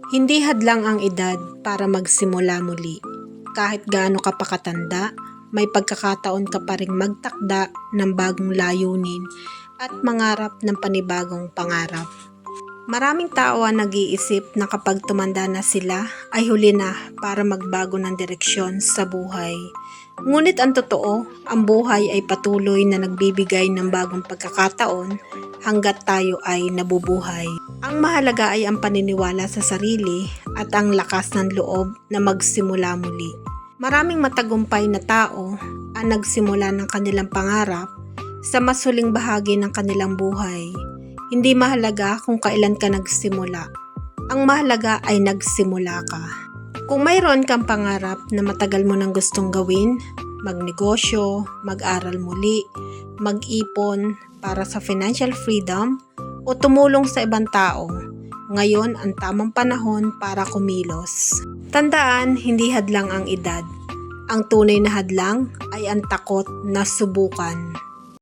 Hindi hadlang ang edad para magsimula muli. Kahit gaano ka pa katanda, may pagkakataon ka pa ring magtakda ng bagong layunin at mangarap ng panibagong pangarap. Maraming tao ang nag-iisip na kapag tumanda na sila ay huli na para magbago ng direksyon sa buhay. Ngunit ang totoo, ang buhay ay patuloy na nagbibigay ng bagong pagkakataon hanggat tayo ay nabubuhay. Ang mahalaga ay ang paniniwala sa sarili at ang lakas ng loob na magsimula muli. Maraming matagumpay na tao ang nagsimula ng kanilang pangarap sa mas huling bahagi ng kanilang buhay. Hindi mahalaga kung kailan ka nagsimula. Ang mahalaga ay nagsimula ka. Kung mayroon kang pangarap na matagal mo nang gustong gawin, magnegosyo, mag-aral muli, mag-ipon para sa financial freedom, o tumulong sa ibang tao, ngayon ang tamang panahon para kumilos. Tandaan, hindi hadlang ang edad. Ang tunay na hadlang ay ang takot na subukan.